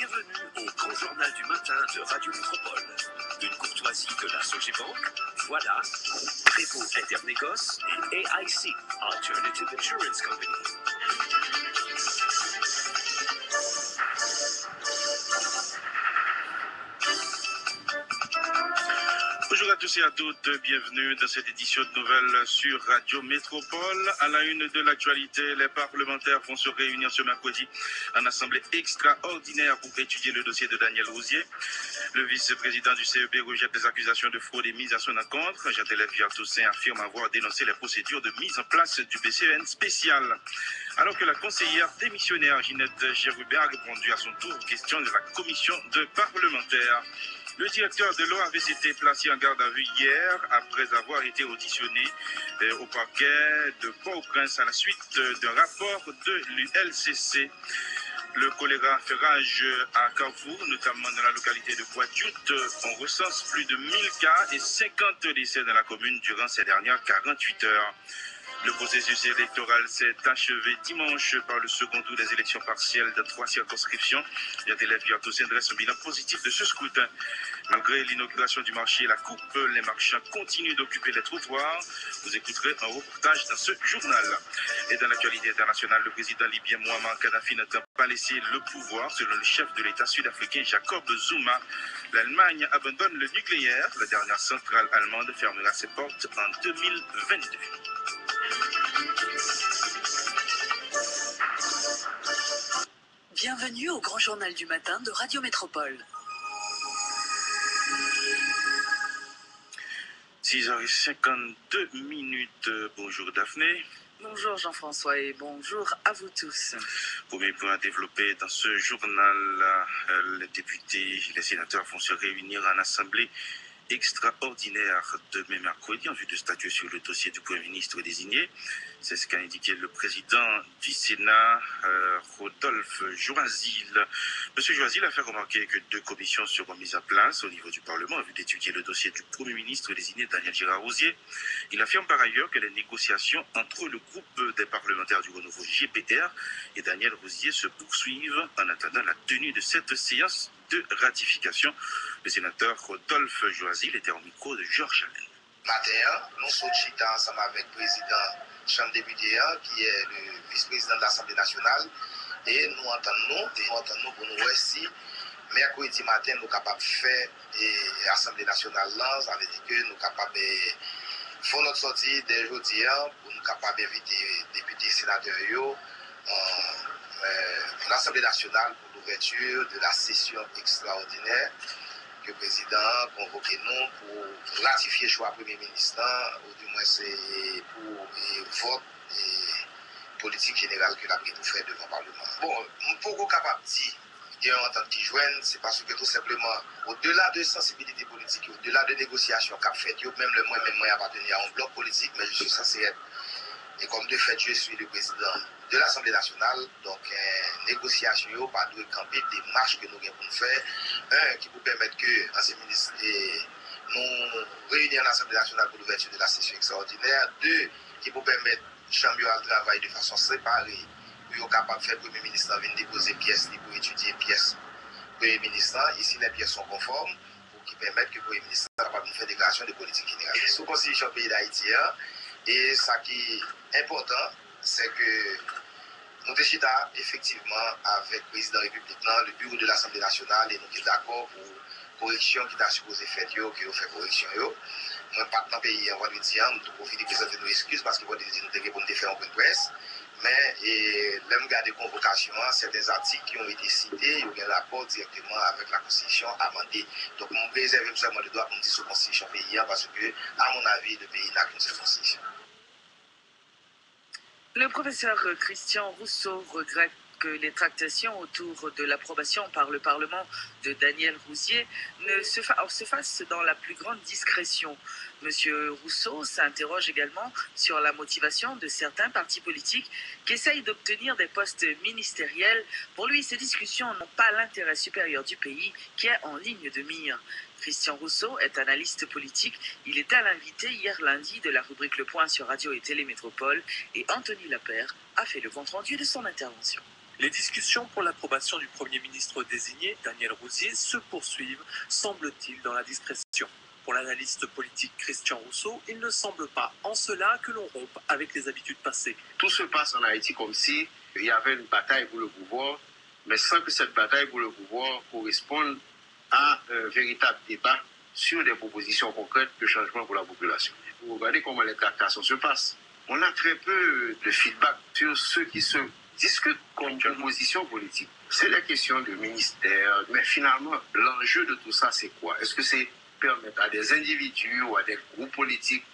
Bienvenue au Grand Journal du matin de Radio Métropole. Une courtoisie de la Sogebank, voilà, Prévost Internégoce et AIC, Alternative Insurance Company. Bonjour à tous et à toutes, bienvenue dans cette édition de nouvelles sur Radio Métropole. À la une de l'actualité, les parlementaires vont se réunir ce mercredi en assemblée extraordinaire pour étudier le dossier de Daniel Rouzier. Le vice-président du CEB rejette les accusations de fraude émises à son encontre. Jean-Télève Toussaint affirme avoir dénoncé les procédures de mise en place du BCEN spécial. Alors que la conseillère démissionnaire Ginette Gérubin a répondu à son tour aux questions de la commission de parlementaires. Le directeur de l'OAVCT placé en garde à vue hier après avoir été auditionné au parquet de Port-au-Prince à la suite d'un rapport de l'ULCC. Le choléra fait rage à Carrefour, notamment dans la localité de Bois-Dioute. On recense plus de 1000 cas et 50 décès dans la commune durant ces dernières 48 heures. Le processus électoral s'est achevé dimanche par le second tour des élections partielles de 3 circonscriptions. Jean-Télève Toussaint dresse un bilan positif de ce scrutin. Malgré l'inauguration du marché La Coupe, les marchands continuent d'occuper les trottoirs. Vous écouterez un reportage dans ce journal. Et dans l'actualité internationale, le président libyen Muammar Kadhafi n'entend pas laisser le pouvoir. Selon le chef de l'État sud-africain Jacob Zuma, l'Allemagne abandonne le nucléaire. La dernière centrale allemande fermera ses portes en 2022. Bienvenue au Grand Journal du matin de Radio Métropole. 6h52. Bonjour Daphné. Bonjour Jean-François et bonjour à vous tous. Premier point à développer dans ce journal, les députés, les sénateurs vont se réunir en assemblée extraordinaire demain mercredi en vue de statuer sur le dossier du Premier ministre désigné. C'est ce qu'a indiqué le président du Sénat, Rodolphe Joisil. Monsieur Joisil a fait remarquer que 2 commissions seront mises en place au niveau du Parlement en vue d'étudier le dossier du Premier ministre désigné Daniel Gérard Rouzier. Il affirme par ailleurs que les négociations entre le groupe des parlementaires du renouveau GPR et Daniel Rouzier se poursuivent en attendant la tenue de cette séance de ratification. Le sénateur Rodolphe Joisil était au micro de Georges Allen. Matin, nous sommes ensemble avec le président Chambre député qui est le vice-président de l'Assemblée nationale et nous entendons pour nous voir si mercredi matin nous sommes capables de faire l'Assemblée nationale là, ça veut dire que nous sommes capables de faire notre sortie dès aujourd'hui pour nous capables d'inviter les députés sénateurs l'Assemblée nationale pour l'ouverture de la session extraordinaire que le président convoque nous pour ratifier le choix du Premier ministre, ou du moins c'est pour vote politique générale que la pris pour faire devant le Parlement. Bon, pour qu'on capable de dire qu'il y a un entente qui joigne, c'est parce que tout simplement, au-delà de sensibilité politique, au-delà de négociations qu'a fait, même le moins appartenir à un bloc politique, mais je suis censé être. Et comme de fait, je suis le président de l'Assemblée nationale, donc négociation, pas de camper des marches que nous avons pour faire. Un, qui vous permettre que l'ancien ministre nous réunir à l'Assemblée nationale pour l'ouverture de la session extraordinaire. 2, qui vous permettre de chambre de travail de façon séparée, pour être capable de faire le Premier ministre venir déposer pièces pour étudier pièces Premier ministre. Ici, les pièces sont conformes pour qui permettent que le Premier ministre soit capable de faire des déclarations de politique générale. Sous constitution du pays d'Haïti, et ce qui est important, c'est que nous sommes effectivement avec le président de la République, le bureau de l'Assemblée nationale, et nous sommes d'accord pour correction qui est supposée faire, qui a fait correction. Moi, pas dans le pays, on va lui dire, nous avons profité de présenter nos excuses parce qu'on va dire que nous avons fait un peu de presse. Mais l'homme garde de convocation, certains articles qui ont été cités, il y a un rapport directement avec la Constitution amendée. Donc, on réserve seulement le droit pour nous dire sur la Constitution pays parce que, à mon avis, le pays n'a qu'une seule Constitution. Le professeur Christian Rousseau regrette que les tractations autour de l'approbation par le Parlement de Daniel Rouzier se fassent dans la plus grande discrétion. Monsieur Rousseau s'interroge également sur la motivation de certains partis politiques qui essayent d'obtenir des postes ministériels. Pour lui, ces discussions n'ont pas l'intérêt supérieur du pays qui est en ligne de mire. Christian Rousseau est analyste politique. Il était l'invité hier lundi de la rubrique Le Point sur Radio et Télé Métropole et Anthony Lapère a fait le compte-rendu de son intervention. Les discussions pour l'approbation du Premier ministre désigné, Daniel Rouzier, se poursuivent, semble-t-il, dans la discrétion. Pour l'analyste politique Christian Rousseau, il ne semble pas en cela que l'on rompe avec les habitudes passées. Tout se passe en Haïti comme si il y avait une bataille pour le pouvoir, mais sans que cette bataille pour le pouvoir corresponde à un véritable débat sur des propositions concrètes de changement pour la population. Vous regardez comment les tractations se passent. On a très peu de feedback sur ceux qui se discutent comme proposition politique. C'est la question de ministère, mais finalement, l'enjeu de tout ça, c'est quoi? Est-ce que c'est permettre à des individus ou à des groupes politiques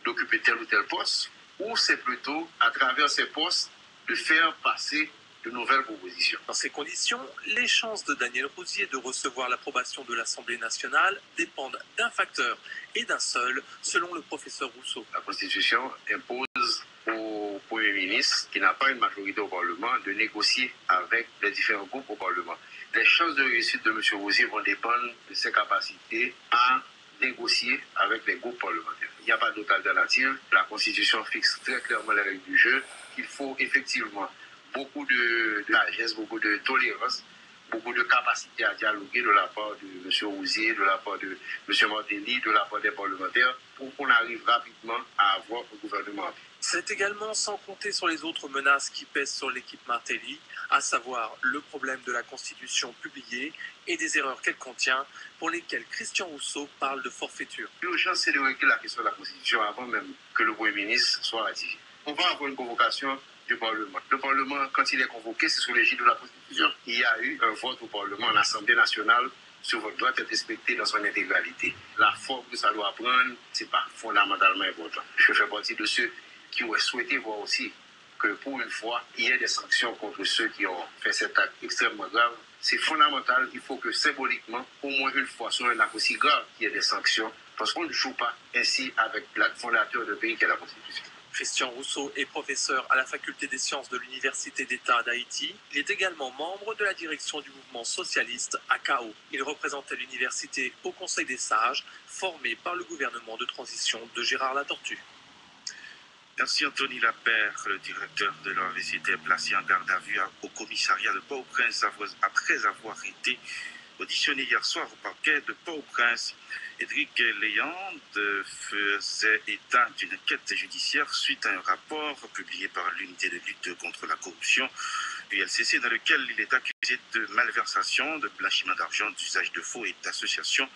d'occuper tel ou tel poste, ou c'est plutôt, à travers ces postes, de faire passer de nouvelles propositions? Dans ces conditions, les chances de Daniel Rouzier de recevoir l'approbation de l'Assemblée nationale dépendent d'un facteur et d'un seul, selon le professeur Rousseau. La Constitution impose au Premier ministre, qui n'a pas une majorité au Parlement, de négocier avec les différents groupes au Parlement. Les chances de réussite de M. Rouzier vont dépendre de ses capacités à négocier avec les groupes parlementaires. Il n'y a pas d'autre alternative. La Constitution fixe très clairement les règles du jeu. Il faut effectivement beaucoup de sagesse, beaucoup de tolérance, beaucoup de capacité à dialoguer de la part de M. Rouzier, de la part de M. Martelly, de la part des parlementaires, pour qu'on arrive rapidement à avoir un gouvernement. C'est également sans compter sur les autres menaces qui pèsent sur l'équipe Martelly, à savoir le problème de la Constitution publiée et des erreurs qu'elle contient, pour lesquelles Christian Rousseau parle de forfaiture. L'urgence, c'est de régler la question de la Constitution avant même que le Premier ministre soit ratifié. On va avoir une convocation du Parlement. Le Parlement, quand il est convoqué, c'est sous l'égide de la Constitution. Il y a eu un vote au Parlement, à l'Assemblée nationale, ce vote doit être respecté dans son intégralité. La forme que ça doit prendre, ce n'est pas fondamentalement important. Je fais partie de ceux qui auraient souhaité voir aussi que pour une fois, il y ait des sanctions contre ceux qui ont fait cet acte extrêmement grave. C'est fondamental, il faut que symboliquement, au moins une fois, sur un acte aussi grave, il y ait des sanctions, parce qu'on ne joue pas ainsi avec le fondateur de pays qui est la Constitution. Christian Rousseau est professeur à la Faculté des sciences de l'Université d'État d'Haïti. Il est également membre de la direction du mouvement socialiste AKO. Il représentait l'université au Conseil des sages, formé par le gouvernement de transition de Gérard Latortue. Merci Anthony Lapère, le directeur de l'université placé en garde à vue au commissariat de Port-au-Prince après avoir été auditionné hier soir au parquet de Port-au-Prince. Edric Léand faisait état d'une enquête judiciaire suite à un rapport publié par l'unité de lutte contre la corruption, ULCC, dans lequel il est accusé de malversation, de blanchiment d'argent, d'usage de faux et d'association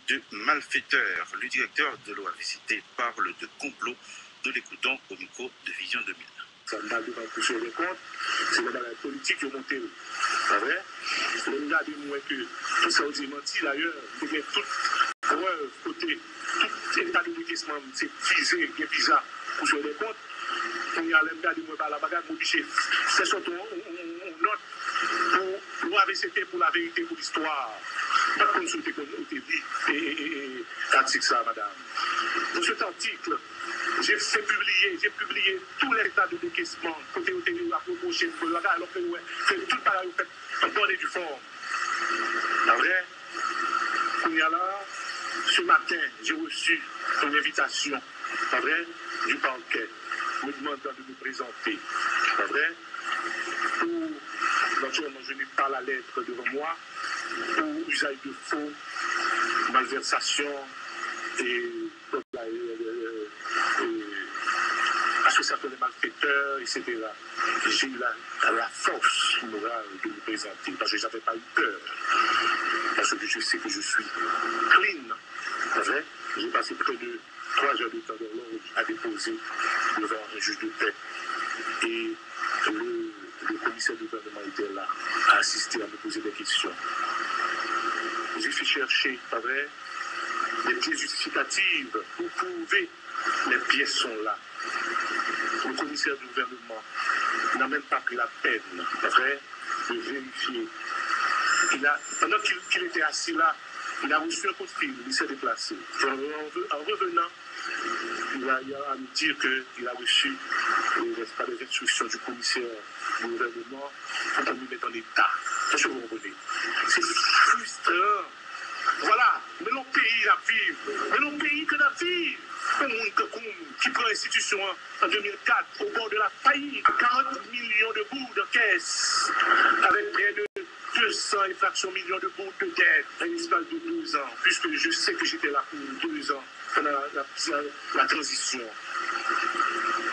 de malfaiteurs. Le directeur de l'OAVCT parle de complot. Nous l'écoutons au micro de Vision 2000. Ça ne va pas sur les comptes, c'est dans la politique qui est montée. C'est vrai? On regarde moins que tout ça aussi menti d'ailleurs, il y a toute preuve, côté, tout état de décaissement, c'est visé, bien bizarre pour sur les comptes. On y a regardé moins par la bagarre, obligé. C'est surtout, on note pour l'AVCT, pour la vérité, pour l'histoire. Pas de consulter qu'on a dit et pratique ça, madame. Dans cet article, j'ai publié tous les états de décaissement, côté où la promotion, alors que c'est tout par là, en bonne et due forme. C'est vrai, on y a là, ce matin, j'ai reçu une invitation, c'est vrai, du parquet, me demandant de me présenter, c'est vrai, pour, naturellement, je n'ai pas la lettre devant moi, pour usage de faux, malversation et association des malfaiteurs, etc. J'ai eu la force morale de me présenter parce que je n'avais pas eu peur. Parce que je sais que je suis clean. C'est vrai? J'ai passé près de 3 heures de temps d'horloge à déposer devant un juge de paix. Et le commissaire du gouvernement était là, à assister, à me poser des questions. J'ai fait chercher, pas vrai, des pièces justificatives pour prouver les pièces sont là. Le commissaire du gouvernement n'a même pas pris la peine, pas vrai, de vérifier. Pendant qu'il était assis là, il a reçu un coup de fil, il s'est déplacé. En revenant, il a à me dire qu'il a reçu les instructions du commissaire du gouvernement pour qu'on lui mette en état. Qu'est-ce que vous comprenez? C'est frustrant. Voilà, mais nos pays la vivent. Mais nos pays que la vivent. Un monde qui prend l'institution en 2004 au bord de la faillite. 40 millions de bouts de caisse. 200 et fraction millions de bouts de dette à une espace de 2 ans, puisque je sais que j'étais là pour 2 ans pendant la transition.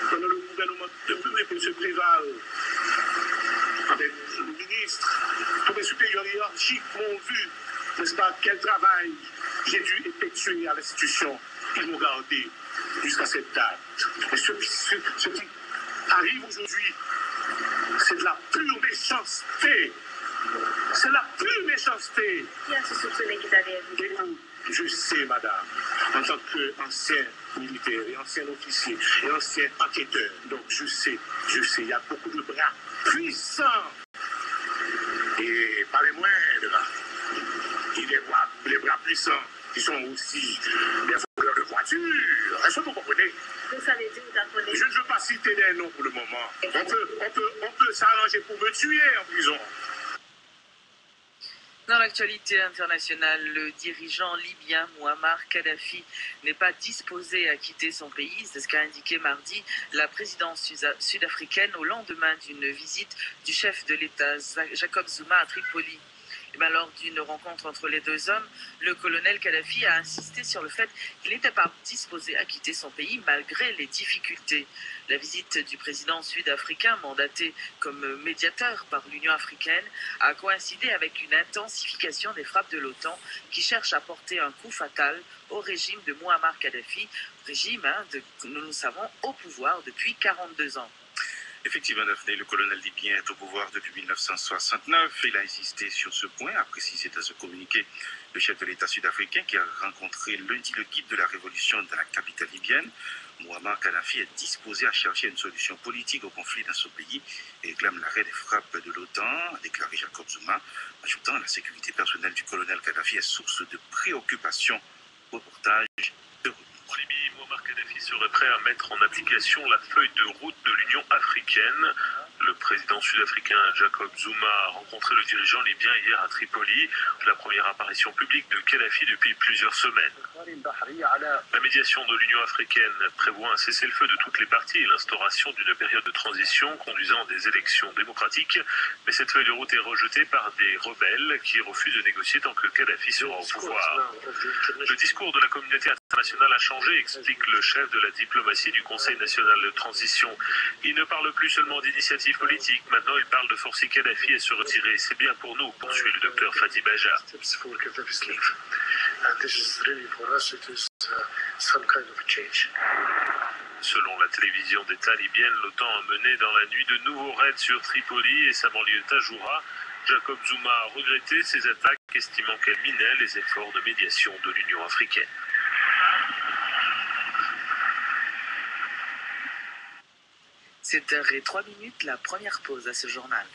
Pendant le gouvernement de M. Préval, avec le ministre, tous mes supérieurs hiérarchiques m'ont vu, n'est-ce pas, quel travail j'ai dû effectuer à l'institution. Ils m'ont gardé jusqu'à cette date. Et ce qui arrive aujourd'hui, c'est de la pure méchanceté. C'est la pure méchanceté. Qui a soupçonné qu'il t'avait invité? Écoute, je sais, madame, en tant qu'ancien militaire et ancien officier et ancien enquêteur, donc je sais, il y a beaucoup de bras puissants et pas les moindres. Il y a les bras puissants qui sont aussi des voleurs de voitures. Est-ce que vous comprenez? Vous savez dire, vous apprenez. Je ne veux pas citer des noms pour le moment. On peut s'arranger pour me tuer en prison. Dans l'actualité internationale, le dirigeant libyen Mouammar Kadhafi n'est pas disposé à quitter son pays. C'est ce qu'a indiqué mardi la présidence sud-africaine au lendemain d'une visite du chef de l'État Jacob Zuma à Tripoli. Lors d'une rencontre entre les deux hommes, le colonel Kadhafi a insisté sur le fait qu'il n'était pas disposé à quitter son pays malgré les difficultés. La visite du président sud-africain, mandaté comme médiateur par l'Union africaine, a coïncidé avec une intensification des frappes de l'OTAN qui cherche à porter un coup fatal au régime de Mouammar Kadhafi, régime que nous savons au pouvoir depuis 42 ans. Effectivement, Daphné, le colonel libyen est au pouvoir depuis 1969. Il a insisté sur ce point, a précisé dans ce communiqué le chef de l'État sud-africain qui a rencontré lundi le guide de la révolution dans la capitale libyenne. Mouammar Kadhafi est disposé à chercher une solution politique au conflit dans ce pays et réclame l'arrêt des frappes de l'OTAN, a déclaré Jacob Zuma, ajoutant la sécurité personnelle du colonel Kadhafi est source de préoccupation. Reportage de En Libye, Mouammar Kadhafi serait prêt à mettre en application la feuille de route de l'Union africaine. Le président sud-africain Jacob Zuma a rencontré le dirigeant libyen hier à Tripoli, la première apparition publique de Kadhafi depuis plusieurs semaines. La médiation de l'Union africaine prévoit un cessez-le-feu de toutes les parties et l'instauration d'une période de transition conduisant à des élections démocratiques, mais cette feuille de route est rejetée par des rebelles qui refusent de négocier tant que Kadhafi sera au pouvoir. Le discours de la communauté internationale a changé, explique le chef de la diplomatie du Conseil national de transition. Il ne parle plus seulement d'initiatives politiques, maintenant il parle de forcer Kadhafi à se retirer. C'est bien pour nous, poursuit le docteur Fadi Baja. Selon la télévision d'État libyenne, l'OTAN a mené dans la nuit de nouveaux raids sur Tripoli et sa banlieue Tajoura. Jacob Zuma a regretté ces attaques, estimant qu'elles minaient les efforts de médiation de l'Union africaine. C'est 7h03, la première pause à ce journal.